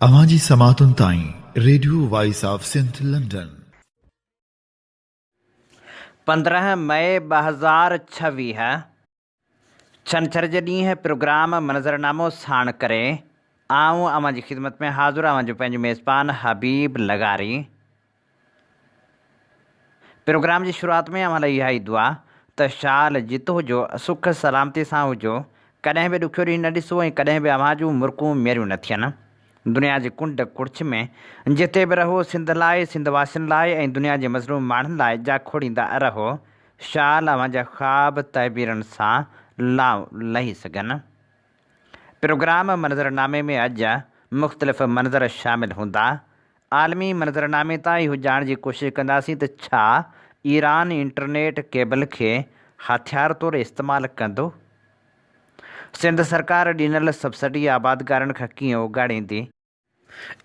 अवांजी समातुन ताईं radio voice of Sindh London 15 मई 2026 छंछर जे ॾींहुं प्रोग्राम मंज़रनामो साण करे आऊं अवां जी ख़िदमत में हाज़िर आहियां जो पंहिंजो मेज़बान हबीब लगारी। प्रोग्राम जी शुरूआत में अवां लाइ इहा ई दुआ त शाल जितो हुजो सुख सलामती सां हुजो, कॾहिं बि ॾुखियो ॾींहुं न ॾिसो ऐं कॾहिं बि अवां जूं मुर्कूं मेरियूं न थियनि। दुनिया जी कुंड कुड़छ में जिते बि रहो सिंध लाइ, सिंध वासियुनि लाइ ऐं दुनिया जे मज़लूम माण्हुनि लाइ जा खोड़ींदा रहो। शाल अवां जा ख़्वाब तहबीरनि सां लही सघनि। प्रोग्राम मंज़रनामे में अॼु मुख़्तलिफ़ मंज़र शामिल हूंदा। आलमी मंज़रनामे तां इहो ॼाणण जी कोशिशि कंदासीं त छा ईरान इंटरनेट केबल खे हथियार तौरु इस्तेमालु कंदो? सिंध सरकार ॾिनल सब्सिडी आबादकारनि खां कीअं उगाड़ींदी?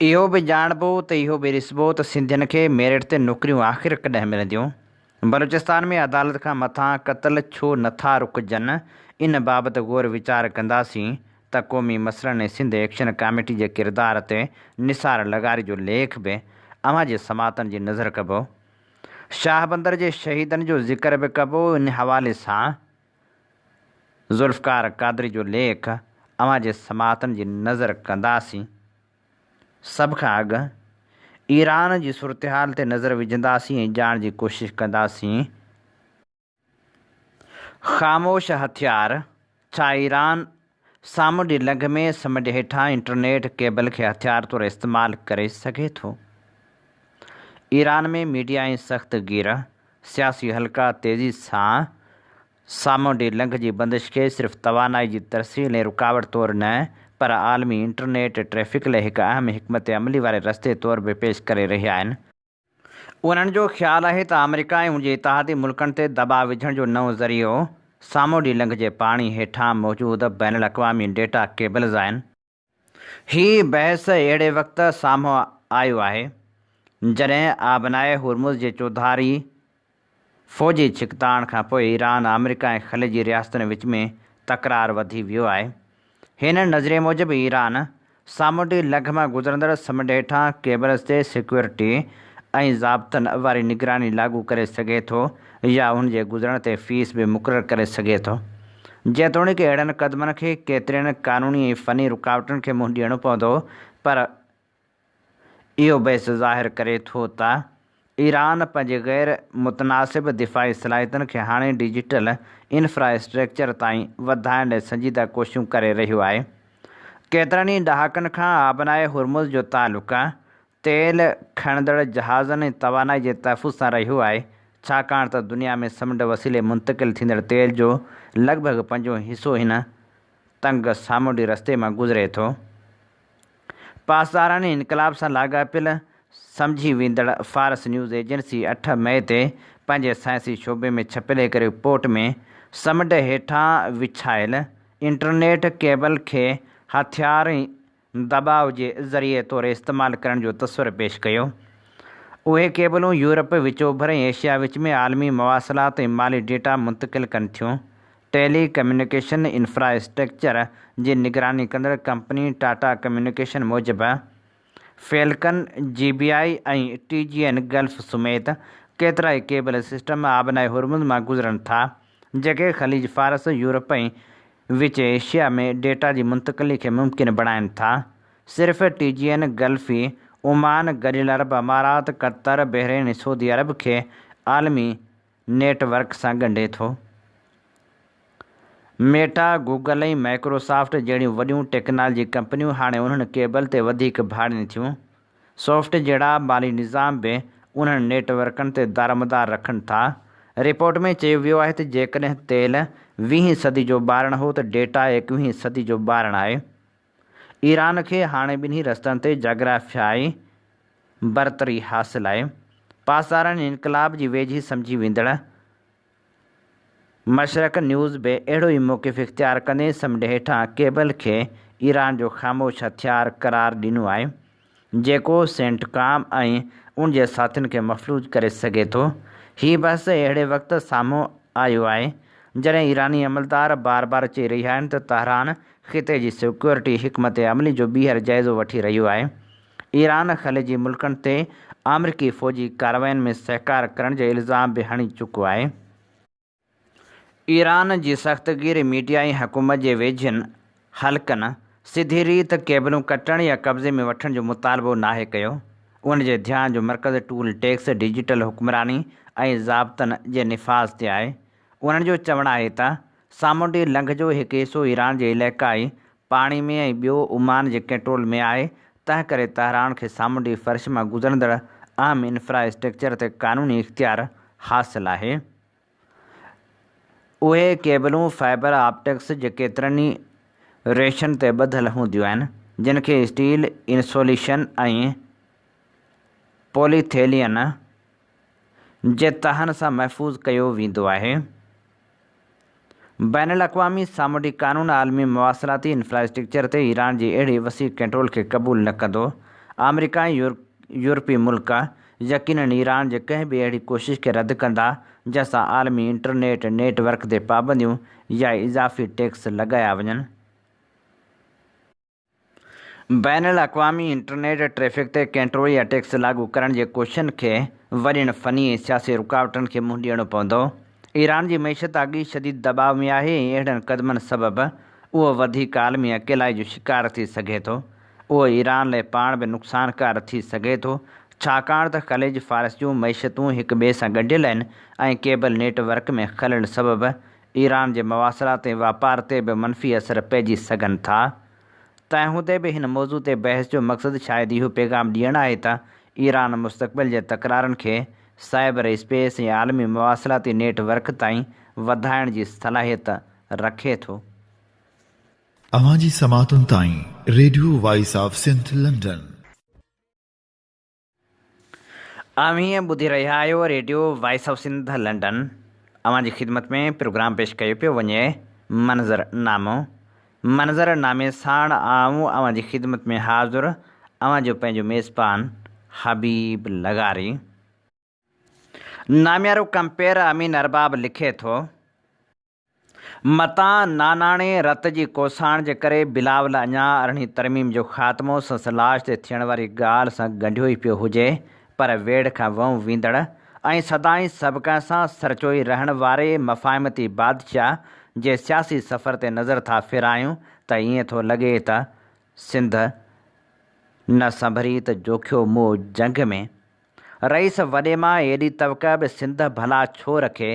इहो बि ॼाणबो त इहो बि ॾिसबो त सिंधियुनि खे मेरिट ते नौकरियूं आख़िर कॾहिं मिलंदियूं? बलूचिस्तान में अदालत खां मथां क़त्ल छो नथा रुकजनि, इन बाबति ग़ौर वीचार कंदासीं त क़ौमी मसइलनि ऐं सिंध एक्शन कमेटी जे किरदार ते निसार लगारी जो लेख बि अवां जे समातनि जी नज़र कबो। शाहबंदर जे शहीदनि जो ज़िक्र बि कबो। इन हवाले सां ज़ुल्फ़कार क़ादरी जो लेख अवां जे समातनि जी नज़र कंदासीं। सभ खां अॻु ईरान जी सूरत हाल ते नज़र विझंदासीं ऐं ॼाणण जी कोशिशि कंदासीं ख़ामोश हथियार। छा ईरान सामुंडी लंघ में समुंड हेठां इंटरनेट केबल खे हथियार तौरु इस्तेमालु करे सघे थो? ईरान में मीडिया ऐं सख़्त गिर, सियासी हल्का तेज़ी सां सामुंडी लंघ जी बंदिश खे सिर्फ़ु तवानाई जी तरसील ऐं रुकावट तौरु न पर आलमी इंटरनेट ट्रैफ़िक लाइ हिकु अहम हिकमत अमली वारे रस्ते तौरु बि पेश करे रहिया आहिनि। उन्हनि जो ख़्यालु आहे त अमेरिका ऐं उनजे इतिहादी मुल्कनि ते दॿाउ विझण जो नओं ज़रियो सामुंडी लंघ जे पाणी हेठां मौजूदु बैनुल अक़वामी डेटा केबल्स आहिनि। हीअ बहस अहिड़े वक़्तु साम्हूं आयो आहे जॾहिं आबनाए हुर्मुज़ जे चौधारी फ़ौजी छिकताण खां पोइ ईरान, अमेरिका ऐं ख़लीजी रियासतुनि विच में तकरार वधी वियो आहे। हिन नज़रिए मूजिबि ईरान सामुंडी लंघ मां गुज़रंदड़ समुंड हेठां केबल्स ते सिक्योरिटी ऐं ज़ाब्तनि वारी निगरानी लाॻू करे सघे थो या उन जे गुज़रण ते फ़ीस बि मुक़ररु करे सघे थो। जेतोणीकि अहिड़नि क़दमनि खे केतिरनि क़ानूनी ऐं फ़नी रुकावटुनि खे मुंहुं ॾियणो पवंदो, पर इहो बहस ज़ाहिर करे थो त ईरान पंहिंजे ग़ैर मुतनासिब दिफ़ाई सलाहियतुनि खे हाणे डिजिटल इंफ्रास्ट्रक्चर ताईं वधाइण लाइ संजीदा कोशिशूं करे रहियो आहे। केतिरनि ई ॾहाकनि खां आबनाए हुर्मुज़ जो तालुक़ तेल खणंदड़ जहाज़नि ऐं तवानाई जे तहफ़ुज़ सां रहियो आहे, छाकाणि त दुनिया में समुंड वसीले मुंतक़िल थींदड़ तेल जो लॻभॻि 5 हिसो हिन तंग सामुंडी रस्ते मां गुज़रे थो। पासदारानी इनक़लाब सां लाॻापियल सम्झी वेंदड़ फ़ारस न्यूज़ एजेंसी 8 मई ते पंहिंजे साइंसी शोबे में छपियल हिकु रिपोर्ट में समुंड हेठां विछायल इंटरनेट केबल खे हथियार ऐं दॿाउ जे ज़रिए तौरु इस्तेमालु करण जो तस्वुरु पेश कयो। उहे केबलूं यूरोप, विच ओभर ऐं एशिया विच में आलमी मवासिलात ऐं माली डेटा मुंतक़िल कनि थियूं। टेली कम्यूनिकेशन इंफ्रास्ट्रक्चर जी निगरानी कंदड़ कंपनी टाटा कम्यूनिकेशन मूजिबि फ़ैल्कन, GBI ऐं TGN गल्फ़ समेति केतिरा ई केबल सिस्टम आबनाए हुर्मुज़ मां गुज़रनि था, जेके ख़लीज फ़ारस, यूरोप ऐं विच एशिया में डेटा जी मुंतक़िली खे मुमकिन बणाइनि था। सिर्फ़ TGN गल्फ़ ई ओमान, गॾियल अरब अमारात, क़तर, बहरीन ऐं सऊदी अरब खे आलमी नेटवर्क सां ॻंढे थो। मेटा, गूगल ऐं माइक्रोसॉफ्ट जहिड़ियूं वॾियूं टेक्नोलॉजी कंपनियूं हाणे उन्हनि केबल ते वधीक भाड़ीनि थियूं। सॉफ्ट जहिड़ा माली निज़ाम बि उन्हनि नेटवर्कनि ते दारोमदार रखनि था। रिपोर्ट में चयो वियो आहे त जेकॾहिं तेल 20वीं सदी जो ॿारणु हो त डेटा 21वीं सदी जो ॿारणु आहे। ईरान खे हाणे ॿिन्ही रस्तनि ते जाग्राफ़ियाई बरतरी हासिलु आहे। पासदारनि इनक़लाब जी वेझी सम्झी वेंदड़ मशरक़ न्यूज़ बि अहिड़ो ई मौक़िफ़ इख़्तियार कंदे समुंड हेठां केबल खे ईरान जो ख़ामोश हथियार करार ॾिनो आहे, जेको सेंटकॉम ऐं उन जे साथियुनि खे मफ़लूज करे सघे थो। हीअ बहस अहिड़े वक़्तु साम्हूं आयो आहे जॾहिं ईरानी अमलदार बार बार चई रहिया आहिनि त तहरान ख़िते जी सिक्योरिटी हिकमत अमली जो ॿीहर जाइज़ो वठी रहियो आहे। ईरान ख़लीजी मुल्कनि ते अमरीकी फ़ौजी कार्रवाइनि में सहकार करण जो इल्ज़ाम बि हणी चुको आहे। ईरान जी सख़्तगीर मीडिया ऐं हुकूमत जे वेझनि हलकनि सिधी रीत केबलूं कटण या कब्ज़े में वठण जो मुतालबो नाहे कयो। उन जे ध्यान जो मर्कज़ टूल टैक्स, डिजिटल हुक्मरानी ऐं ज़ाब्तनि जे निफ़ाज़ ते आहे। उन्हनि जो चवणु आहे त सामूंडी लंघ जो हिकु हिसो ईरान जे इलाइक़ाई पाणी में ऐं ॿियो ओमान जे कंट्रोल में आहे। तंहिं करे तहरान खे सामूंडी फ़र्श मां गुज़रंदड़ अहम इंफ्रास्ट्रक्चर ते क़ानूनी इख़्तियार हासिलु आहे। उहे केबलूं फाइबर ऑप्टिक्स जे केतिरनि ई रेशन ते ॿधल हूंदियूं आहिनि, जिन खे स्टील इंसोलेशन ऐं पॉलीथेलियन जे तहनि सां महफ़ूज़ कयो वेंदो आहे। बैनुल अक़वामी सामूंडी क़ानून आलमी मवासिलाती इंफ्रास्ट्रक्चर ते ईरान जी अहिड़ी वसीअ कंट्रोल खे क़बूल न कंदो। अमरीका ऐं यूरोपी मुल्क यकीनन ईरान जे कंहिं बि अहिड़ी कोशिश खे रद्द कंदा जंहिंसां आलमी इंटरनेट नेटवर्क ते पाबंदियूं या इज़ाफ़ी टैक्स लॻाया वञनि। बैनुल अक़वामी इंटरनेट ट्रैफ़िक ते कंट्रोल या टैक्स लागू करण जे कोशिशनि खे वॾियुनि फ़नी ऐं सियासी रुकावटनि खे मुंहुं ॾियणो पवंदो। ईरान जी मईशत अॻी शदीद दॿाउ में आहे ऐं अहिड़नि क़दमनि सबबि उहो वधीक आलमी अकेलाई जो शिकार थी सघे थो। उहो ईरान लाइ पाण बि नुक़सानकार थी सघे थो, छाकाणि त ख़लीज फ़ारस जूं मईशतूं हिक ॿिए सां ॻंढियल आहिनि ऐं केबल नेटवर्क में ख़लल सबबि ईरान जे मवासिलात ऐं वापार ते बि मनफ़ी असर पइजी सघनि था। तंहिं हूंदे बि हिन मौज़ू ते बहस जो मक़सदु शायदि इहो पैगाम ॾियणु आहे त ईरान मुस्तक़बिल जे तकरारनि खे साइबर स्पेस ऐं आलमी मवासिलाती नेटवर्क ताईं वधाइण जी सलाहियत रखे थो। अवां जी समातुनि ताईं radio voice of Sindh London. हीअं ॿुधी रहिया आहियो radio voice of Sindh London. अवां जी ख़िदमत में प्रोग्राम पेश कयो पियो वञे मंज़रनामो। मंज़रनामे साण आऊं अवां जी ख़िदमत में हाज़ुर अवां जो पंहिंजो मेज़बान हबीब लगारी। नामियारो कंपेयर अमीन अरबाब लिखे थो, मतां नानाणे रत जी कोसाइण जे करे बिलावल अञा 18हीं तरमीम जो ख़ात्मो संस लाश ते थियण वारी ॻाल्हि सां ॻंढियो ई पियो हुजे, पर वेड़ खां वहूं वींदड़ ऐं सदाईं सबक़ सां सरचोई रहण वारे मफ़ाहिमती बादशाह जे सियासी सफ़र ते नज़र था फिरायूं त ईअं थो लॻे त सिंध न संभरी त जोखियो मुंहुं जंग में। रईस वॾे मां एॾी तवक़ बि सिंध भला छो रखे,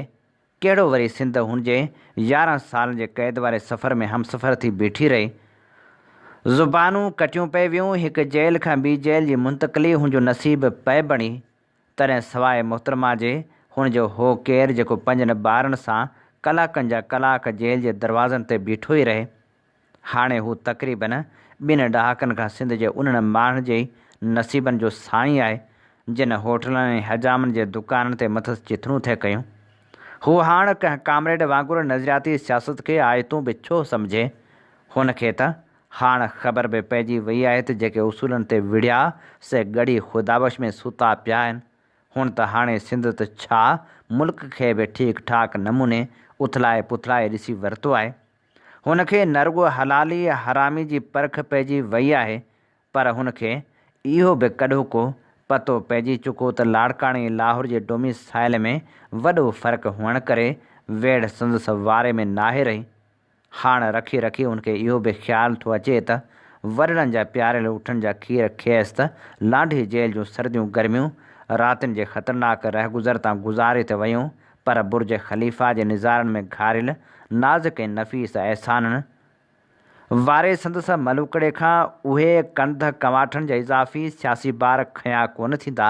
कहिड़ो वरी सिंध हुनजे 11 सालनि जे क़ैद वारे सफ़र में हमसफ़र थी बीठी रही। ज़ुबानूं कटियूं पई वियूं, हिकु जेल खां ॿी जेल जी मुंतक़िली हुनजो नसीब पए बणी। तॾहिं सवाइ मोहतरमा जे हुनजो हो केरु जेको 5 ॿारनि सां कलाकनि जा कलाक जेल जे दरवाज़नि ते बीठो ई रहे। हाणे हू तक़रीबन 2 ॾहाकनि खां सिंध जे उन्हनि माण्हुनि जे नसीबनि जो साईं आहे जिन होटलनि ऐं हजामनि जे दुकाननि ते मथस चिथड़ूं थे कयूं। हू हाणे कंहिं कामरेड वांगुरु नज़रियाती सियासत खे आयतूं बि छो सम्झे। हुनखे त हाणे ख़बर बि पइजी वई आहे त जेके उसूलनि ते विढ़िया से गड़ी ख़ुदाबश में सुता पिया आहिनि। हुन त हाणे सिंध त छा मुल्क खे बि ठीकु ठाक नमूने उथलाए पुथलाए ॾिसी वरितो आहे। हुनखे न रुॻो हलाली हरामी जी परख पइजी वई आहे, पर हुनखे इहो बि कॾो को पतो पइजी चुको त लाड़काणे लाहौर जे डोमिसाइल में वॾो फ़र्क़ु हुअण करे वेड़ संदसि वारे में नाहे रही। हाणे रखी रखी हुनखे इहो बि ख़्यालु थो अचे त वॾड़नि जा प्यारियल उठनि जा खीर खेसि त लांढी जेल जूं सर्दियूं गर्मियूं रातिनि जे ख़तरनाक रहगुज़र तां गुज़ारे त वयूं, पर बुर्ज ख़लीफ़ा जे निज़ारनि में घारियल नाज़ुक ऐं नफ़ीस एहसाननि वारे संदसि मलूकड़े खां उहे कंध कमाठनि जा इज़ाफ़ी सियासी बार खयां कोन थींदा।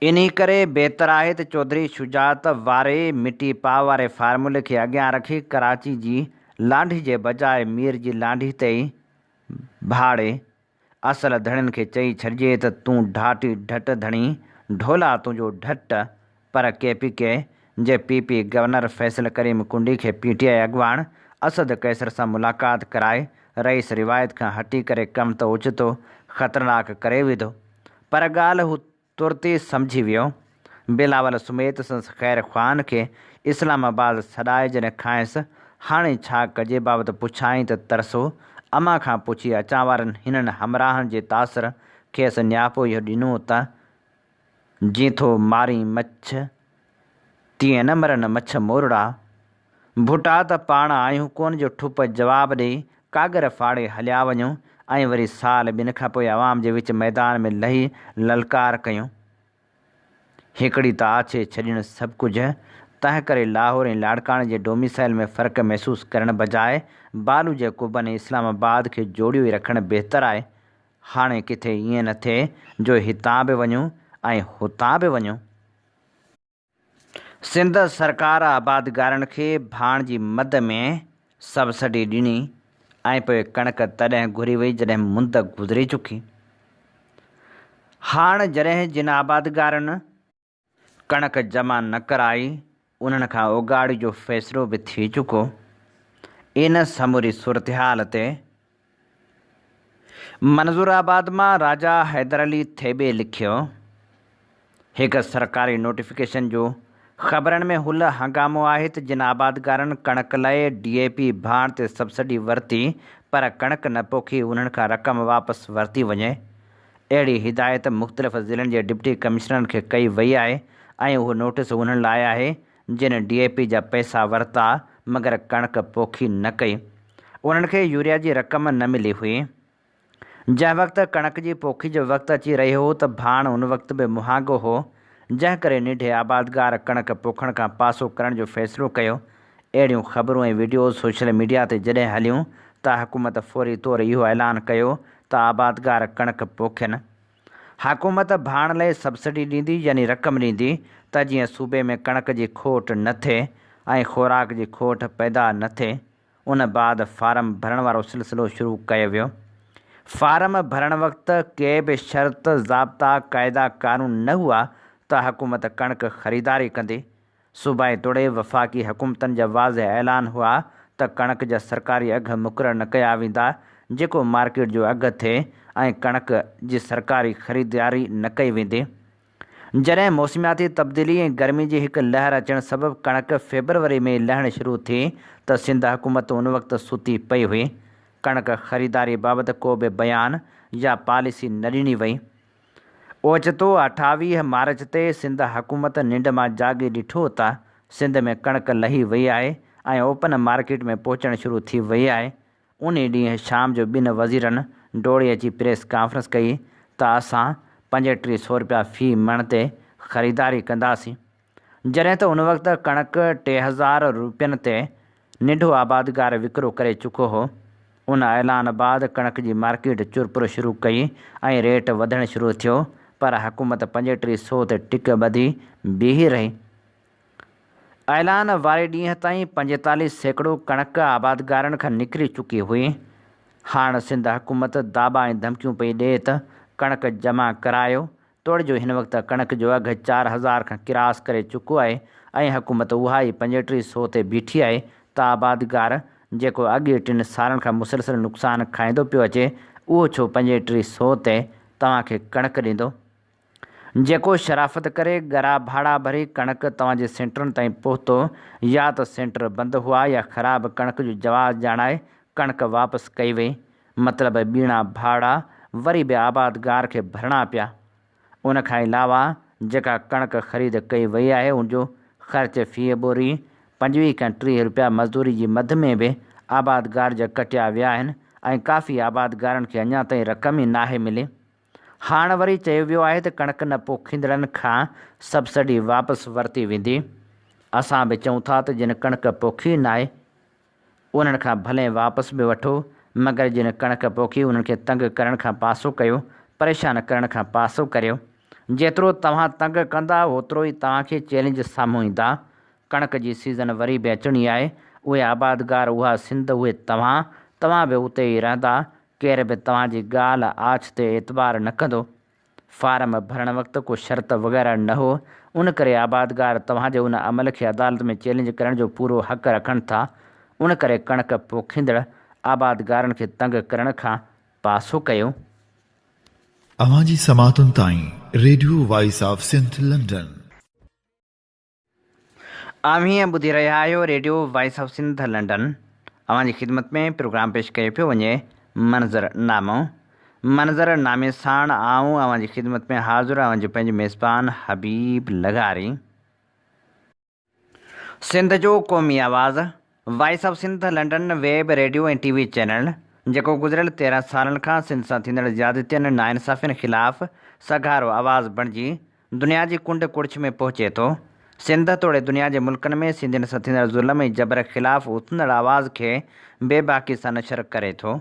इन्ही करे बहितर आहे त चौधरी शुजात वारे मिटी पाव वारे फार्मूले खे अॻियां रखी कराची जी लांढी जे बजाए मीर जी लांढी ते ई भाड़े असल धणियुनि खे चई छॾिजे त तूं ढाटी ढट धणी ढोला तुंहिंजो ढट। पर KPK जे PP गवर्नर फैसल करीम कुंडी खे PTI अॻवान असद कैसर सां मुलाक़ात कराए रईस रिवायत खां हटी करे कमु त ओचितो ख़तरनाक करे विधो, पर ॻाल्हि हू तुर्त ई सम्झी वियो। बिलावल सुमेत संस ख़ैर ख़्वान खे इस्लामाबाद छॾाए जॾहिं खांइसि हाणे छा कजे बाबति पुछाईं त तरसो अमां खां पुछी अचां वारनि हिननि हमराहनि जे तासिर खेसि नियापो इहो ॾिनो त जीअं थो मारी मछ तीअं न मरनि मछ मोरड़ा। भुटा त पाण आहियूं कोन जो ठुप जवाबु ॾेई कागर फाड़े हलिया वञूं ऐं वरी साल ॿिनि खां पोइ आवाम जे विच मैदान में लही ललकार कयूं। हिकिड़ी त आछे छॾीनि सभु कुझु, तंहिं करे लाहौर ऐं लाड़काणे जे डोमिसाइल में फ़र्क़ु महसूसु करण बजाए बालू जे कुब ऐं इस्लामाबाद खे जोड़ियो ई रखणु बहितरु आहे। हाणे किथे ईअं न थिए जो हितां बि वञूं ऐं हुतां बि वञूं। सिंध सरकार आबादगारनि खे भाण जी मद में सब्सिडी ॾिनी ऐं पोइ कणिक तॾहिं घुरी वई जॾहिं मुंद गुज़री चुकी। हाणे जॾहिं जिन आबादगारनि कणिक जमा न कराई उन्हनि खां उगाड़ी जो फ़ैसिलो बि थी चुको। इन समूरी सूरतहाल ते मंज़ूराबाद मां राजा हैदर अली थेबे लिखियो, हिकु सरकारी नोटिफिकेशन जो ख़बरनि में हुल हंगामो आहे त जिन आबादगारनि कणिक लाइ DAP भाण ते सब्सिडी वरिती पर कणिक न पोखी उन्हनि खां रक़म वापसि वरिती वञे। अहिड़ी हिदायत मुख़्तलिफ़ ज़िलनि जे डिप्टी कमिश्नरनि खे कई वई आहे ऐं उहो नोटिस उन्हनि लाइ आहे जिन DAP जा पैसा वरिता मगर कणिक पोखी न कई। उन्हनि खे यूरिया जी रक़म न मिली हुई। जंहिं वक़्तु कणिक जी पोखी जो वक़्तु अची रहियो हो त भाण उन वक़्तु बि मुहांगो हो, जंहिं करे निढे आबादगार कणिक पोखण खां पासो करण जो फ़ैसिलो कयो। अहिड़ियूं ख़बरूं ऐं वीडियोज़ सोशल मीडिया ते जॾहिं हलियूं त हुकूमत फ़ौरी तौरु इहो ऐलान कयो त आबादगार कणिक पोखनि। हुकूमत भाण लाइ सब्सिडी ॾींदी यानी रक़म ॾींदी त जीअं सूबे में कणिक जी खोट न थिए ऐं ख़ुराक जी खोट पैदा न थिए। उन बाद फारम भरण वारो सिलसिलो शुरू कयो वियो। फारम भरण वक़्तु के बि शर्त ज़ाब्ता क़ाइदा क़ानून न हुआ त हुकूमत कणिक ख़रीदारी कंदी। सूबाई तोड़े वफ़ाक़ी हुकूमतनि जा वाज़ह ऐलान हुआ त कणिक जा सरकारी अघ मुक़ररु न कया वेंदा जेको मार्केट जो अघु थिए ऐं कणिक जी सरकारी ख़रीदारी न कई वेंदी। जॾहिं मौसमियाती तब्दीली ऐं गर्मी जी हिकु लहर अचणु सबबि कणिक फेबरवरी में लहणु शुरू थी त सिंध हुकूमत उन वक़्तु सुती पई हुई। कणिक ख़रीदारी बाबति को बि बयान या पॉलिसी न ॾिनी वई। ओचितो 28 मार्च ते सिंध हुकूमत निंड मां जाॻे ॾिठो त सिंध में कणिक लही वई आहे ऐं ओपन मार्केट में पहुचणु शुरू थी वई आहे। उन ॾींहुं शाम जो ॿिनि वज़ीरनि डोड़े अची प्रेस कॉन्फ्रेंस कई त असां 3500 रुपया फ़ी मण ते ख़रीदारी कंदासीं, जॾहिं त उन वक़्तु कणिक 3000 रुपयनि ते निंढो आबादगार विकिरो करे चुको हो। उन ऐलान बाद कणिक जी मार्केट चुरपुर शुरू कई ऐं रेट वधणु शुरू थियो पर हुकूमत 3500 ते टिक ॿधी बीही रही। ऐलान वारे ॾींहं ताईं 45% कणिक आबादगारनि खां निकिरी चुकी हुई। हाणे सिंध हुकूमत दाबा ऐं धमकियूं पई ॾिए त कणिक जमा करायो। तोड़ जो हिन वक़्तु कणिक जो अघु 4000 खां किरास करे चुको आहे ऐं हुकूमत उहा ई 3500 ते बीठी आहे त आबादगार जेको अॻे 3 सालनि खां मुसलसिल नुक़सानु खाईंदो पियो अचे उहो छो 3500 ते तव्हांखे कणिक ॾींदो। जेको शराफ़त करे ॻरा भाड़ा भरी कणिक तव्हांजे सेंटरनि ताईं पहुतो या त सेंटर बंदि हुआ या ख़राबु कणिक जो जवाबु ॼाणाए कणिक वापसि कई वई। मतिलबु ॿीणा भाड़ा वरी बि आबादगार खे भरणा पिया। उन खां अलावा जेका कणिक ख़रीद कई वई आहे उनजो ख़र्च फ़ी बोरी 25 खां 30 रुपया मज़दूरी जी मद में बि आबादगार जा कटिया विया आहिनि ऐं काफ़ी आबादगारनि खे अञा ताईं रक़म ई नाहे मिली। हाणे वरी चयो वियो आहे त कणिक न पोखींदड़नि खां सब्सिडी वापसि वरिती वेंदी। असां बि चऊं था त जिन कणिक पोखी न आहे उन्हनि खां भले वापसि बि वठो, मगर जिन कणिक पोखी उन्हनि खे तंग करण खां पासो कयो, परेशान करण खां पासो करियो। जेतिरो तव्हां तंग कंदा ओतिरो ई तव्हांखे चैलेंज साम्हूं ईंदा। कणिक जी सीज़न वरी बि अचणी आहे। उहे आबादगार, उहा सिंध, उहे तव्हां बि उते ई रहंदा। केर बि तव्हांजी ॻाल्हि आछ ते एतबार न कंदो। फारम भरण वक़्तु को शर्त वग़ैरह न हो, उन करे आबादगार तव्हांजे उन अमल खे अदालत में चैलेंज करण जो पूरो हक़ रखनि था। उन करे कणिक पोखींदड़ आबादगारनि खे तंग करण खां पासो कयो। अवांजी समातुनि ताईं radio voice of Sindh London. हीअं ॿुधी रहिया आहियो radio voice of Sindh London. अवांजी ख़िदमत में प्रोग्राम पेश कयो पियो वञे मंज़रनामो। मंज़र नामे साण आऊं अवां जी ख़िदमत में हाज़िर अवां जो पंहिंजो मेज़बान हबीब लगारी। सिंध जो क़ौमी आवाज़ voice of Sindh London web radio ऐं टीवी चैनल जेको गुज़िरियल 13 सालनि खां सिंध सां थींदड़ ज़्यादतियुनि नाइंसाफ़ियुनि ख़िलाफ़ सघारो आवाज़ बणिजी दुनिया जी कुंड कुड़िछ में पहुचे थो। सिंध तोड़े दुनिया जे मुल्कनि में सिंधियुनि सां थींदड़ ज़ुल्म ऐं जबर ख़िलाफ़ उथंदड़ आवाज़ खे बेबाकी सां नशर करे थो।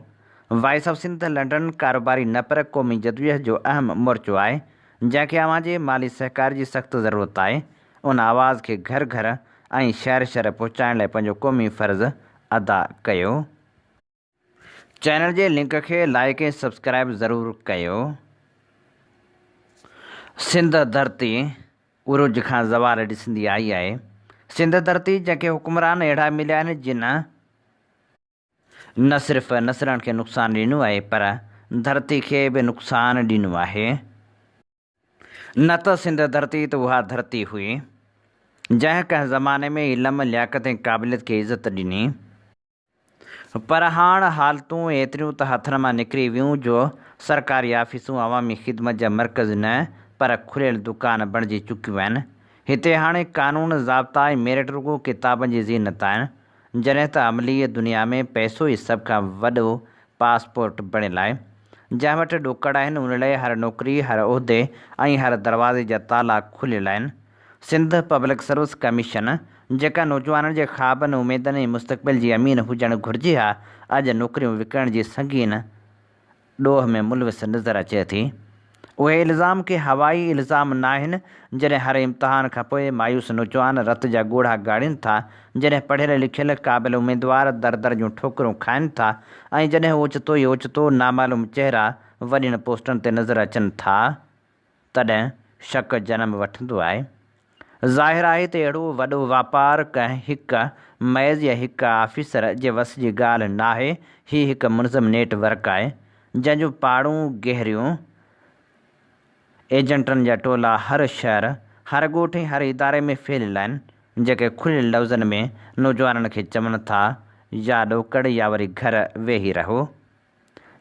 वॉइस ऑफ सिंध लंडन कारोबारी न पर क़ौमी जदोजहद जो अहम मोर्चो आहे जंहिंखे अवां जे माली सहकार जी सख़्तु ज़रूरत आहे। उन आवाज़ खे घर घर ऐं शहर शहर पहुचाइण लाइ पंहिंजो क़ौमी फ़र्ज़ु अदा कयो। चैनल जे लिंक खे लाइक ऐं सब्सक्राइब ज़रूरु कयो। सिंध धरती उरूज खां ज़वाल ॾिसंदी आई आहे। सिंध धरती जंहिंखे हुकुमरान अहिड़ा मिलिया आहिनि जिन न सिर्फ़ु नसलनि खे नुक़सानु ॾिनो आहे पर धरती खे बि नुक़सानु ॾिनो आहे। न त सिंध धरती त उहा धरती हुई जंहिं कंहिं ज़माने में इल्म लियाकत ऐं क़ाबिलियत खे इज़त ॾिनी, पर हाणे हालतूं एतिरियूं त हथनि मां निकिरी वियूं जो सरकारी ऑफ़िसूं अवामी ख़िदमत जा मर्कज़ न पर खुलियल दुकान बणिजी चुकियूं आहिनि। हिते हाणे कानून ज़ाब्ता ऐं मेरिट रुॻो किताबनि जी ज़ीनत आहिनि जॾहिं त अमली दुनिया में पैसो ई सभ खां वॾो पासपोर्ट बणियलु आहे। जंहिं वटि ॾोकड़ आहिनि उन लाइ हर नौकिरी हर उहिदे ऐं हर दरवाज़े जा ताला खुलियल आहिनि। सिंध पब्लिक सर्विस कमीशन जेका नौजवाननि जे ख़्वाबनि उमेदनि ऐं मुस्तक़बिल जी अमीन हुजणु घुरिजे हा अॼु नौकिरियूं विकिणण जी संगीन ॾोह में मुलविस नज़र अचे थी। उहे इल्ज़ाम के हवाई इल्ज़ाम न आहिनि जॾहिं हर इम्तिहान खां पोइ मायूस नौजवान रत जा ॻोढ़ा ॻाड़ीनि था, जॾहिं पढ़ियल लिखियल क़ाबिल उमेदवार दर दर जूं ठोकरूं खाइनि था ऐं जॾहिं ओचितो ई ओचितो नामालूम चहिरा वॾियुनि पोस्टनि ते नज़र अचनि था तॾहिं शक जनम वठंदो आहे। ज़ाहिर आहे त अहिड़ो वॾो वापारु कंहिं हिकु मैज़ या हिकु ऑफिसर जे वस जी ॻाल्हि न आहे। हीउ हिकु मुनज़म नेटवर्क आहे जंहिंजूं पाड़ूं गहरियूं एजेंटनि जा टोला हर शहर हर ॻोठ ऐं हर इदारे में फैलियल आहिनि जेके खुलियल लफ़्ज़नि में नौजवाननि खे चवनि था या ॾोकड़ या वरी घर वेही रहो।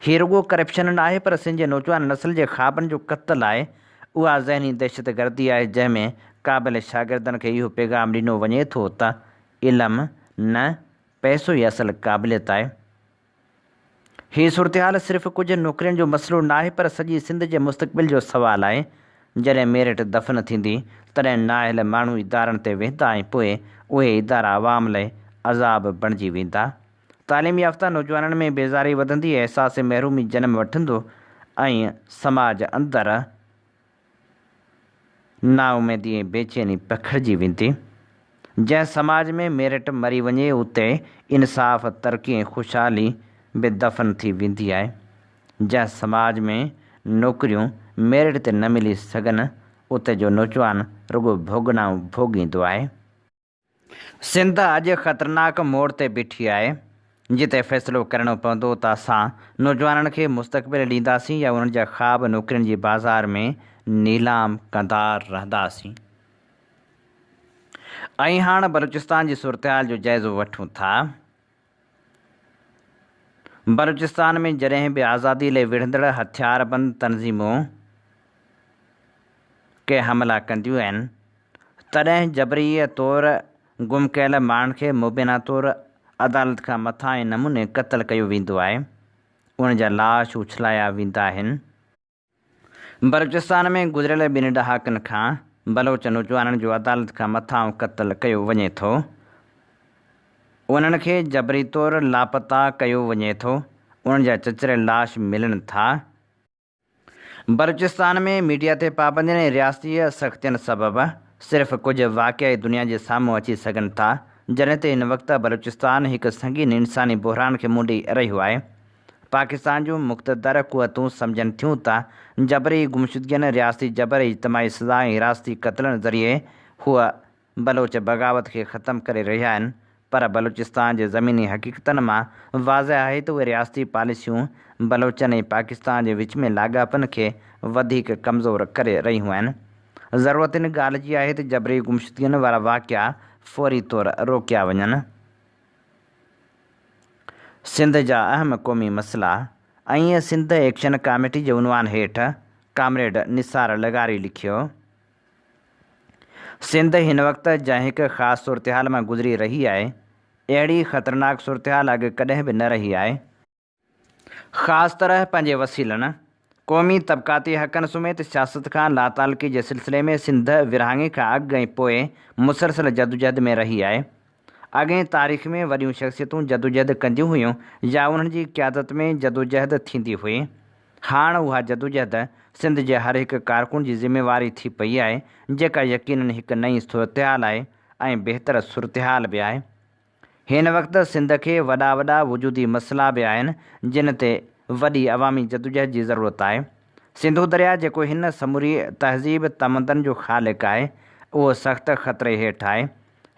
हीउ रुॻो करप्शन न आहे पर सिंध जे नौजवान नस्ल जे ख़्वाबनि जो क़त्ल आहे। उहा ज़हनी दहशत गर्दी आहे जंहिंमें क़ाबिल शागिर्दनि खे इहो पैगाम ॾिनो वञे थो त इल्मु न पैसो ई असल क़ाबिलियत आहे। हीअ सूरतहाल सिर्फ़ु कुझु नौकिरियुनि जो मसइलो न आहे पर सॼी सिंध जे मुस्तक़बिल जो सुवालु आहे। जॾहिं मेरिट दफ़न थींदी तॾहिं नाअहल माण्हू इदारनि ते वेंदा ऐं पोइ उहे इदारा आवाम लाइ अज़ाब बणिजी वेंदा। तालीम याफ़्ता नौजवाननि में बेज़ारी वधंदी, अहसास महरूमी जनम वठंदो ऐं समाज अंदरि नाउमेदी ऐं बेचैनी पखिड़िजी वेंदी। जंहिं समाज में मेरिट मरी वञे उते इंसाफ़ तरक़ी ऐं ख़ुशहाली बि दफ़न थी वेंदी आहे। जंहिं समाज में नौकिरियूं मेरिट ते न मिली सघनि उते जो नौजवान रुॻो भोगनाऊं भोॻींदो आहे। सिंध अॼु ख़तरनाक मोड़ ते बीठी आहे जिते फ़ैसिलो करणो पवंदो त असां नौजवाननि खे मुस्तक़बिल ॾींदासीं या उन्हनि जा ख़्वाब नौकिरियुनि जी बाज़ार में नीलाम कंदा रहंदासीं। ऐं हाणे बलूचिस्तान जी सूरतहाल जो जाइज़ो वठूं था। बलूचिस्तान में जॾहिं बि आज़ादी लाइ विढ़ंदड़ हथियारबंद तनज़ीमूं के हमला कंदियूं आहिनि तॾहिं जबरीअ तौरु गुम कयल माण्हुनि खे मुबीना तौरु अदालत खां मथां ऐं नमूने क़त्ल कयो वेंदो आहे। उन जा लाश उछलाया वेंदा आहिनि। बलूचिस्तान में गुज़िरियल 2 ॾहाकनि खां बलोच नौजवाननि जो अदालत खां मथां क़त्ल कयो वञे थो। उन्हनि खे जबरी तौरु लापता कयो वञे थो। उन्हनि जा चचरियल लाश मिलनि था। बलूचिस्तान में मीडिया ते पाबंदियुनि ऐं रियासती सख़्तियुनि सबबि सिर्फ़ु कुझु वाक़िया दुनिया जे साम्हूं अची सघनि था जॾहिं त हिन वक़्तु बलूचिस्तान हिकु संगीन इंसानी बहिरान खे मुंडी रहियो आहे। पाकिस्तान जूं मुक़्तदर क़ुवतूं सम्झनि थियूं त जबरी गुमशुदगियुनि रियासती जबर इज्तमाही सज़ा ऐं हिरासती क़त्लनि ज़रिए हूअ बलोच बग़ावत खे ख़तमु करे रहिया आहिनि, पर बलूचिस्तान जे ज़मीनी हक़ीक़तनि मां वाज़ह आहे त उहे रियासती पॉलिसियूं बलोचनि ऐं पाकिस्तान जे विच में लाॻापनि खे वधीक कमज़ोर करे रहियूं आहिनि। ज़रूरत इन ॻाल्हि जी आहे त जबरी गुमशुदगियुनि वारा वाक़िआ फ़ौरी तौरु रोकिया वञनि। सिंध जा अहम क़ौमी मसइला ऐं सिंध एक्शन कमेटी जे उनवान हेठि कामरेड निसार लगारी लिखियो। सिंध हिन वक़्तु जंहिं हिकु ख़ासि सूरतहाल मां गुज़री रही आहे, अहिड़ी ख़तरनाक सूरतहाल अॻु कॾहिं बि न रही आहे। ख़ासि तरह पंहिंजे वसीलनि, क़ौमी तबक़ाती हक़नि समेत सियासत खां लातालगी जे सिलसिले में सिंध विरहाङे खां अॻु ऐं पोइ मुसलसल जदोजहद में रही आहे। अॻे तारीख़ में वॾियूं शख़्सियतूं जदोजहद कंदियूं हुयूं या उन्हनि जी क़यादत में जदोजहद थींदी हुई। हाणे उहा जदोजहद सिंध जे हर हिकु कारकुन जी ज़िम्मेवारी थी पई आहे, जेका यकीनन हिकु नई सूरतहाल आहे ऐं बहितर सूरतहाल बि आहे। हिन वक़्तु सिंध खे वॾा वॾा वजूदी मसइला बि आहिनि जिन ते वॾी अवामी जदोजहद जी ज़रूरत आहे। सिंधु दरिया जेको हिन समूरी तहज़ीब तमदन जो ख़ालिक़ आहे, उहो सख़्तु ख़तरे हेठि आहे।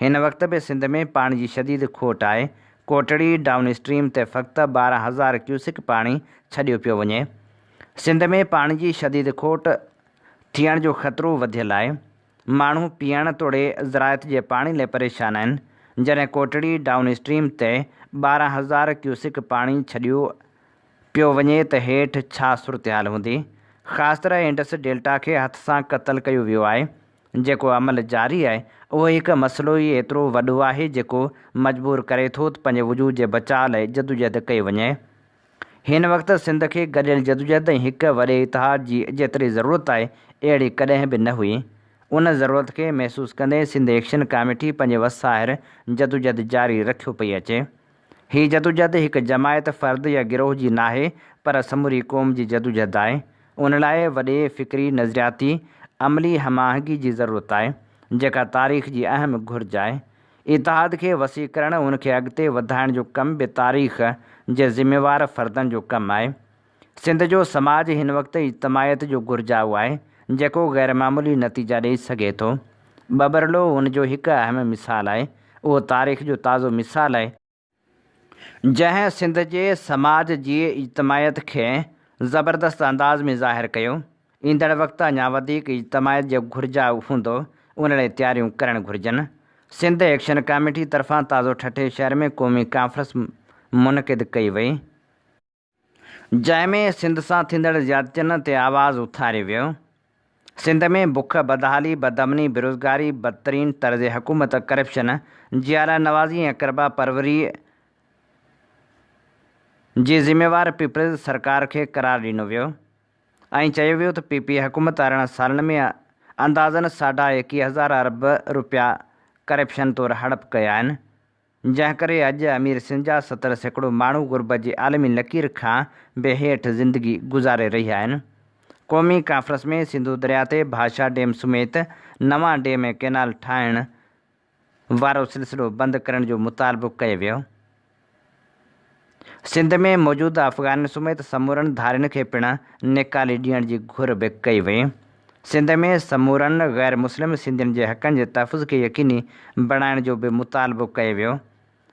हिन वक़्तु बि सिंध में पाणी जी शदीद खोट आहे। कोटड़ी डाउन स्ट्रीम ते फ़क़्ति 12,000 क्यूसिक पाणी छॾियो पियो वञे। सिंध में पाणी जी शदीद खोट थियण जो ख़तरो वधियलु आहे। माण्हू पीअण तोड़े ज़रायत जे पाणी लाइ परेशान आहिनि। जॾहिं कोटड़ी डाउन स्ट्रीम ते 12,000 क्यूसिक पाणी छॾियो पियो वञे त हेठि छा सूरतहाल हूंदी। ख़ासि तरह इंडस डेल्टा खे हथ सां क़तल कयो वियो आहे। जेको अमल जारी आहे उहो हिकु मसइलो ई एतिरो वॾो आहे जेको मजबूर करे थो त पंहिंजे वजूद जे बचाव लाइ जदोजहद कई वञे। हिन वक़्तु सिंध खे गॾियल जदोजहद ऐं हिकु वॾे इतिहाद जी जेतिरी ज़रूरत आहे, अहिड़ी कॾहिं बि न हुई। उन ज़रूरत खे महसूसु कंदे सिंध एक्शन कमेटी पंहिंजे वसाइर जदोजहद जारी रखियो पई अचे। हीअ जदोजहद हिकु जमायत फ़र्द या गिरोह जी नाहे, पर समूरी क़ौम जी जदोजहद आहे। उन लाइ वॾे फ़िक्री नज़रियाती अमली हमाहंगी जी ज़रूरत आहे, जेका तारीख़ जी अहम घुरिज आहे। इतिहाद खे वसी करणु, उनखे अॻिते वधाइण जो कमु बि तारीख़ जे ज़िम्मेवार फ़र्दनि जो कमु आहे। सिंध जो समाज हिन वक़्तु इज्तमायत जो घुरिजाउ आहे, जेको ग़ैरमामूली नतीजा ॾेई सघे थो। बबरलो उन जो हिकु अहम मिसाल आहे। उहो तारीख़ जो ताज़ो मिसाल आहे जंहिं सिंध जे समाज जी इज्तमायत खे ज़बरदस्त अंदाज़ में ज़ाहिर कयो। ईंदड़ वक़्तु अञा वधीक इज्तमायत जो घुरिजाउ हूंदो, उन लाइ तयारियूं करणु घुरिजनि। सिंध एक्शन कमेटी तरफ़ां ताज़ो ठठे शहर में क़ौमी कॉन्फ्रेंस मुनक़िद कई वई, जंहिं में सिंध सां थींदड़ ज़्यादतियुनि ते आवाज़ु उथारियो वियो। सिंध में बुख, बदहाली, बदअमनी, बेरोज़गारी, बदतरीन तर्ज़ हुकूमत, करप्शन, जियाला नवाज़ी ऐं करबा परवरी जी ज़िम्मेवार पीपल्स सरकार खे क़रार ॾिनो वियो ऐं चयो वियो त पीपी हुकूमत 18 सालनि में अंदाज़न 21,000 अरब रुपया करप्शन तौरु हड़प कया आहिनि, जंहिं करे अॼु अमीर सिंध जा 70% माण्हू गुरबत जी आलमी लकीर खां बि हेठि ज़िंदगी गुज़ारे रहिया आहिनि। क़ौमी कॉन्फ्रेंस में सिंधु दरिया ते भाषा डैम समेत नवां डैम ऐं कैनाल ठाहिण वारो सिलसिलो बंदि करण जो मुतालबो कयो वियो। सिंध में मौजूदु अफ़गान समेत समूरनि धारियुनि खे पिणु निकाले ॾियण जी घुर बि कई वई। सिंध में समूरनि ग़ैर मुस्लिम सिंधियुनि जे हक़नि जे तहफ़ुज़ खे यकीनी बणाइण जो बि मुतालबो कयो वियो,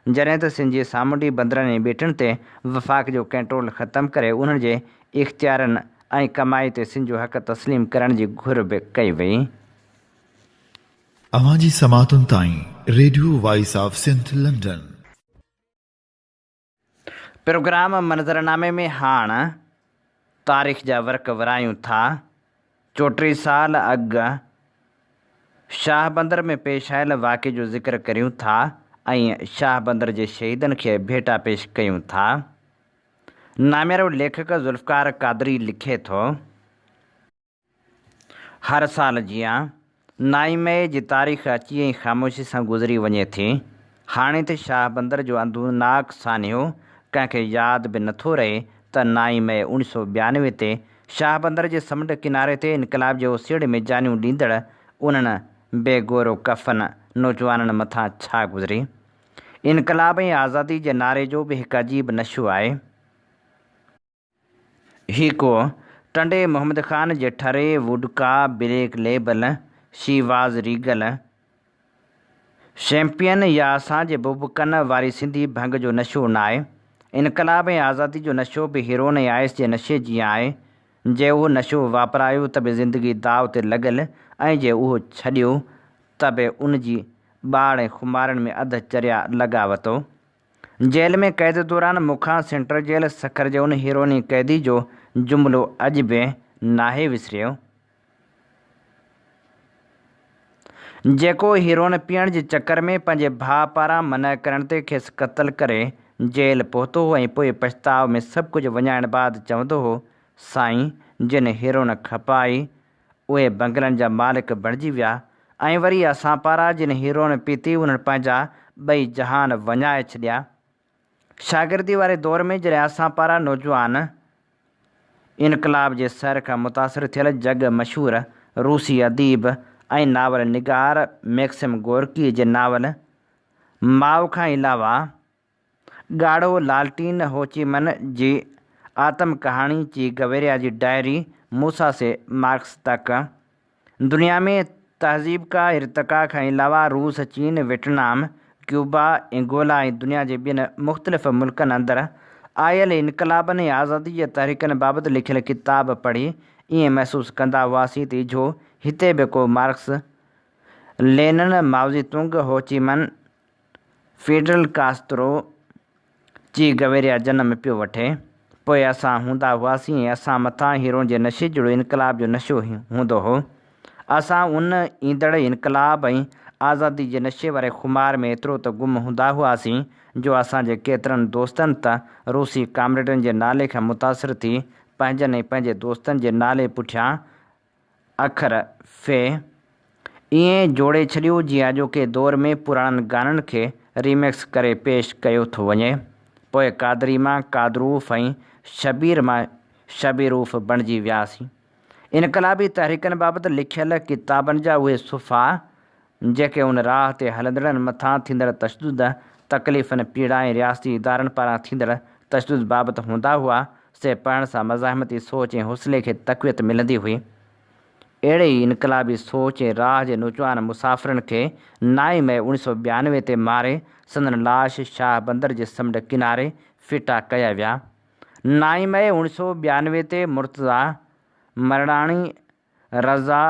जॾहिं त सिंध जे सामूंडी बंदरनि ऐं ॿेटियुनि ते वफ़ाक़ जो कंट्रोल ख़तमु करे उन्हनि जे इख़्तियारनि ऐं कमाई ते सिंध जो हक़ तस्लीम करण जी घुर बि कई वई। अवां जी समातुनि ताईं radio voice of Sindh London. Program मंज़रनामे में हाणे तारीख़ जा वर्क वरायूं था। 34 साल अॻु शाह बंदर में पेश आयल वाक़े जो ज़िक्र करियूं था ऐं शाह बंदर जे शहीदनि खे भेटा पेश कयूं था। नामियारो लेखक ज़ुल्फ़कार क़ादरी लिखे थो, हर साल जीअं 9 मई जी तारीख़ अची ऐं ख़ामोशी सां गुज़री वञे थी, हाणे त शाह बंदर जो अंदूनाक सान्हो कंहिंखे यादि बि नथो रहे त 9 मई 1992 ते शाह बंदर जे समुंड किनारे ते इनक़लाब जे उसीड़ में जानियूं ॾींदड़ उन्हनि बेगोरो कफ़न नौजवाननि मथां छा गुज़री। इनक़लाब ऐं आज़ादी जे नारे जो बि हिकु अजीब नशो आहे। ही को टंडे मोहम्मद ख़ान जे ठरे वुडका ब्लैक लेबल शीवाज़ रीगल चैम्पियन या असांजे बुबकनि वारी सिंधी भंग जो नशो न आहे। इनक़लाब ऐं आज़ादी जो नशो बि हीरोन ऐं आइस जे नशे जीअं आहे। जे उहो नशो वापरायो त बि ज़िंदगी दाव ते लॻल ऐं जे उहो छॾियो त बि उन जी ॿाड़ ऐं खुमारनि में अधु चरिया लॻा वरितो। जेल में क़ैद दौरान मुखां सेंट्रल जेल सखर जे उन हीरोनी क़ैदी जो जुमिलो अॼु बि नाहे विसरियो, जेको हीरोइन पीअण जे चकर में पंहिंजे भाउ पारां मना करण ते खेसि क़त्ल करे जेल पहुतो हो ऐं पोइ पछताव में सभु कुझु वञाइण बाद चवंदो हो, साईं जिन हीरोइन खपाई उहे बंगलनि जा मालिक बणिजी विया ऐं वरी असां पारां जिन हीरोइन पीती उन्हनि पंहिंजा ॿई जहान वञाए छॾिया। शागिर्दी वारे दौर में जॾहिं असां पारां नौजवान इनकलाब जे सैर खां मुतासिर थियल जग मशहूरु रूसी अदीब ऐं नावल निगार मैक्सिम गोर्की जे नावल माउ खां अलावा ॻाढ़ो लालटीन होचीमन जी आत्म कहाणी ची गवेरिया जी डायरी मूसा से मार्क्स तक दुनिया में तहज़ीब का इर्तिका खां अलावा रूस, चीन, वियतनाम, क्यूबा, एंगोला ऐं दुनिया जे ॿियनि मुख़्तलिफ़ मुल्कनि अंदरि आयल इनकलाबनि ऐं आज़ादी जे तहरीकनि बाबति लिखियल किताब पढ़ी ईअं महसूसु कंदा हुआसीं त जो हिते बि को मार्क्स, लेनिन, माओज़ेतुंग, होचीमन, फिडेल कास्त्रो ची गवेरिया जनम पियो वठे। पोइ असां हूंदा हुआसीं ऐं असां मथां हीरोइन जे नशे जहिड़ो इनकलाब जो नशो हूंदो हो। असां उन ईंदड़ इनकलाब ऐं आज़ादी जे नशे वारे खुमार में एतिरो त गुम हूंदा हुआसीं जो असांजे केतिरनि दोस्तनि त रूसी कामरेडनि जे नाले खां मुतासिर थी पंहिंजनि ऐं पंहिंजे दोस्तनि जे नाले पुठियां अखर फ़े ईअं जोड़े छॾियो जीअं अॼोके दौर में पुराणनि गाननि खे रीमिक्स करे पेश कयो थो वञे। पोइ कादरी मां कादरूफ़ ऐं शबीर मां शबीरूफ़ बणिजी वियासीं। इनकलाबी तहरीकनि बाबति लिखियल किताबनि जा उहे सुफ़ा जेके उन राह ते हलंदड़नि मथां थींदड़ तशदुद, तकलीफ़ुनि, पीड़ा ऐं रियासती इदारनि पारां थींदड़ तशदुद बाबति हूंदा हुआ, से पढ़ण सां मज़ाहिमती सोच ऐं हौसले खे तक़वियत मिलंदी हुई। अहिड़े ई इनकलाबी सोच ऐं राह जे नौजवान मुसाफ़िरनि खे 9 मई 1992 ते मारे संदन लाश शाह बंदर जे समुंड किनारे फिटा कया विया। 9 मई 1992 ते मुर्तज़ा मरडाणी, रज़ा,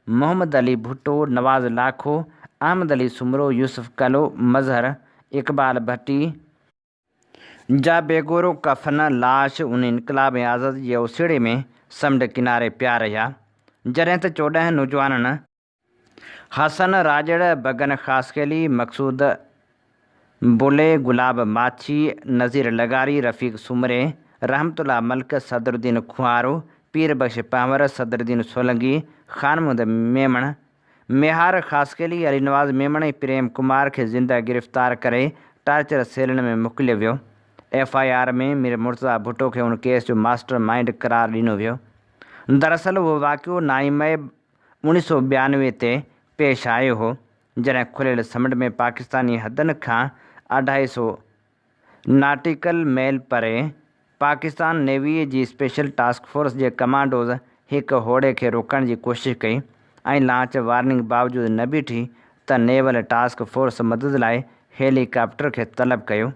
मोहम्मद अली भुट्टो, नवाज़ लाखो, अहमद अली सुमरो, यूसुफ कलो, मज़हर, इक़बाल भट्टी जा बेगोरो कफ़न लाश उन इनकलाब ऐं आज़ादी जे ओसीड़े में समुंड किनारे पिया रहिया, जॾहिं त 14 नौजवाननि हसन राजड़, बगन ख़ासकेली, मक़सूद बुले, गुलाब माछी, नज़ीर लगारी, रफ़ीक सुमरे, रहमतुल्लाह मल्क, सदरुद्दीन खुआरो, पीर बख्श पंवर, सदरुद्दीन सोलंगी, ख़ानमुहम्मद मेमण, मेहार ख़ासकेली, अली नवाज़ मेमण ऐं प्रेम कुमार खे ज़िंदा गिरफ़्तार करे टार्चर सेलनि में मोकिलियो वियो। FIR में मीर मुर्तज़ा भुट्टो खे उन केस जो मास्टर माइंड करार ॾिनो वियो। दरअसल उहो वाक़ियो 9 मई 1992 ते पेश आयो हो, जॾहिं खुलियल समुंड में पाकिस्तानी हदनि खां 250 नाटिकल मैल परे पाकिस्तान नेवी जी स्पेशल टास्क फोर्स जे कमांडोज़ हिक होड़े खे रोकण जी कोशिश कई ऐं लांच वार्निंग बावजूदि न बीठी त नेवल टास्क फोर्स मदद लाइ हेलीकॉप्टर खे तलब कयो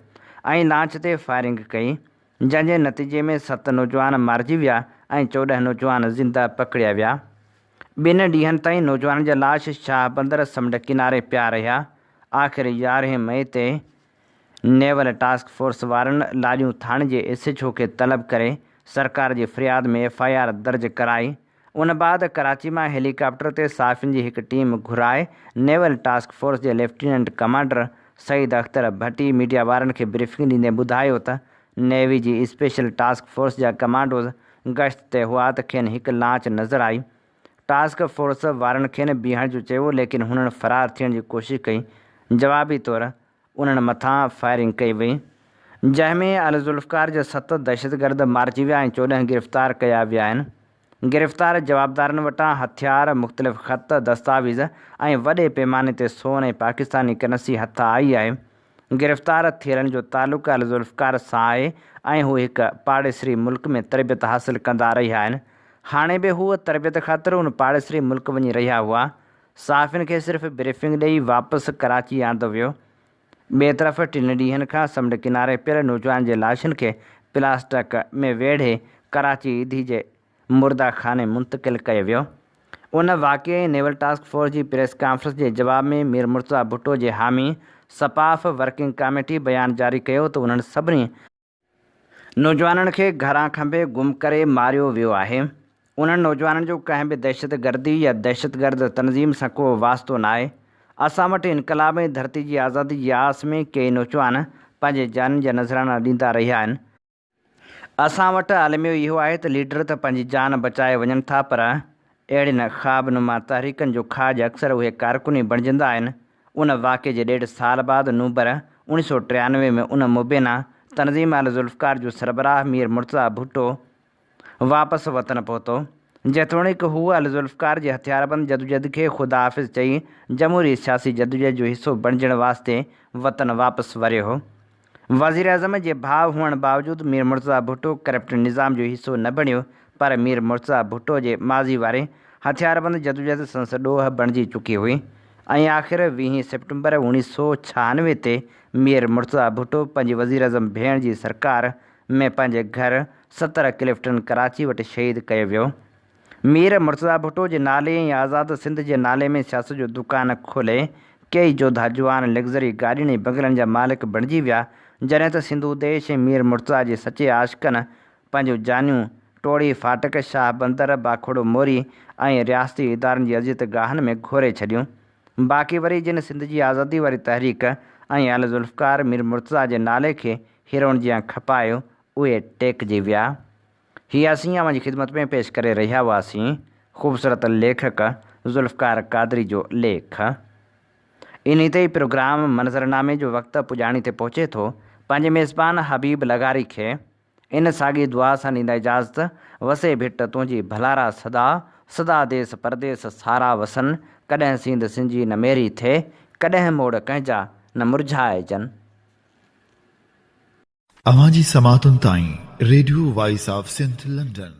ऐं लांच ते फायरिंग कई, जंहिंजे नतीजे में 7 नौजवान मारिजी विया ऐं 14 नौजवान ज़िंदा पकड़िया विया। 2 ॾींहंनि ताईं नौजवाननि जा लाश शाह बंदर समुंड किनारे पिया रहिया। आख़िर 11 मई ते नेवल टास्क फोर्स वारनि लाॼूं थाणे जे SHO खे तलब करे सरकार जी फ़रियाद में FIR दर्ज कराई। उन बाद कराची मां हेलीकॉप्टर ते साफ़ियुनि जी हिकु टीम घुराए नेवल टास्क फोर्स जे लेफ्टिनेंट कमांडर सईद अख्तर भट्टी मीडिया वारनि खे ब्रीफिंग ॾींदे ॿुधायो त नेवी जी स्पेशल टास्क फोर्स जा कमांडोज़ गश्त ते हुआ त खेनि हिकु लांच नज़र आई। टास्क फोर्स वारनि खेनि बीहण जो चयो, लेकिन हुननि फ़रार थियण जी कोशिशि कई। जवाबी तौरु उन्हनि मथां फायरिंग कई वई, जंहिंमें अल ज़ुल्फ़कार जा 7 दहशतगर्द मारिजी विया ऐं 14 गिरफ़्तार कया विया आहिनि। गिरफ़्तार जवाबदारनि वटां हथियार, मुख़्तलिफ़ ख़त, दस्तावेज़ ऐं वॾे पैमाने ते सोन ऐं पाकिस्तानी करंसी हथ आई आहे। गिरफ़्तार थियलनि जो तालुक़ु अल ज़ुल्फ़कार सां आहे ऐं हू हिकु पाड़ेसरी मुल्क में तरबियत हासिलु कंदा रहिया आहिनि। हाणे बि हू तरबियत ख़ातिर उन पाड़ेसरी मुल्क वञी रहिया हुआ। साफ़ियुनि खे सिर्फ़ु ब्रीफिंग ॾेई वापसि कराची आंदो वियो। ॿिए तरफ़ 3 ॾींहंनि खां समुंड किनारे पियल नौजवान जे लाशुनि खे प्लास्टिक में वेढ़े कराची ईदी जे मुर्दा खाने मुंतक़िल कयो वियो। उन वाक़िए नेवल टास्क फोर्स जी प्रेस कॉन्फ्रेंस जे जवाब में मीर मुर्तज़ा भुट्टो जे हामी सपाफ वर्किंग कमेटी बयान जारी कयो त उन्हनि सभिनी नौजवाननि खे घरां खंभे गुम करे मारियो वियो आहे। उन्हनि नौजवाननि जो कंहिं बि दहशतगर्दी या दहशतगर्द तनज़ीम सां को वास्तो न आहे। असां वटि इनकलाब ऐं धरती जी आज़ादी जी आस में कई नौजवान पंहिंजे जाननि जा नज़राना ॾींदा रहिया आहिनि। असां वटि आलमियो इहो आहे त लीडर त पंहिंजी जान बचाए वञनि था, पर अहिड़े न ख़्वाबनुमा तहरीकनि जो खाज अक्सर उहे कारकुनी बणिजंदा आहिनि। उन वाक़े जे 1.5 साल बाद नवंबर 1993 में उन मुबीना तनज़ीम अल ज़ुल्फ़कार जो सरबराह मीर मुर्तज़ा भुट्टो वापसि वतन पहुतो। जेतोणीकि हू अल ज़ुल्फ़कार जे हथियारबंद जदोजहद खे ख़ुदा हाफ़िज़ चई जमहूरी सियासी जदोजहद जो हिसो बणिजण वास्ते वतन वापसि वरियो हो। वज़ीर अज़म जे भाउ हुअण बावजूदि मीर मुर्तज़ा भुट्टो करप्ट निज़ाम जो हिसो न बणियो, पर मीर मुर्तज़ा भुट्टो जे माज़ी वारे हथियारबंद जदोजहद संसद ॾोह बणिजी चुकी हुई ऐं आख़िर 20 सितंबर 1996 ते मीर मुर्तज़ा भुट्टो पंहिंजी वज़ीर अज़म भेण जी सरकार में पंहिंजे घर 70 क्लिफ्टन कराची वटि शहीद कयो वियो। मीर मुर्तज़ा भुट्टो जे नाले ऐं आज़ाद सिंध जे नाले में सियासत जो दुकान खोले कई जोधा जुवान लग्ज़री गाॾियुनि ऐं बंगलनि जा मालिक बणिजी विया, जॾहिं त सिंधु देश ऐं मीर मुर्तज़ा जे सचे आशिक़नि पंहिंजूं जानियूं टोड़ी फाटक शाह बंदर बाखोड़ो मोरी ऐं रियासती इदारनि जी अज़ियत गाहनि में घोरे छॾियूं। बाक़ी वरी जिन सिंध जी आज़ादी वारी तहरीक ऐं अल ज़ुल्फ़कार मीर मुर्तज़ा जे नाले खे हिरोण जियां खपायो, उहे टेकिजी विया। हीअ असीं अवां जी ख़िदमत में पेश करे रहिया हुआसीं ख़ूबसूरत लेखक ज़ुल्फ़कार क़ादरी जो लेख। इन ते ई प्रोग्राम मंज़रनामे जो वक़्तु पुॼाणी ते पहुचे थो। पंहिंजे मेज़बान हबीब लगारी खे इन साॻी दुआ सां ॾींदा इजाज़त। वसे भिट तुंहिंजी भलारा सदा, सदा देस परदेस सारा वसन, कॾहिं सींद सिंजी न मेरी थिए, कॾहिं मोड़ कंहिंजा न मुरझाइजनि। अवां जी समातुनि ताईं radio voice of Sindh London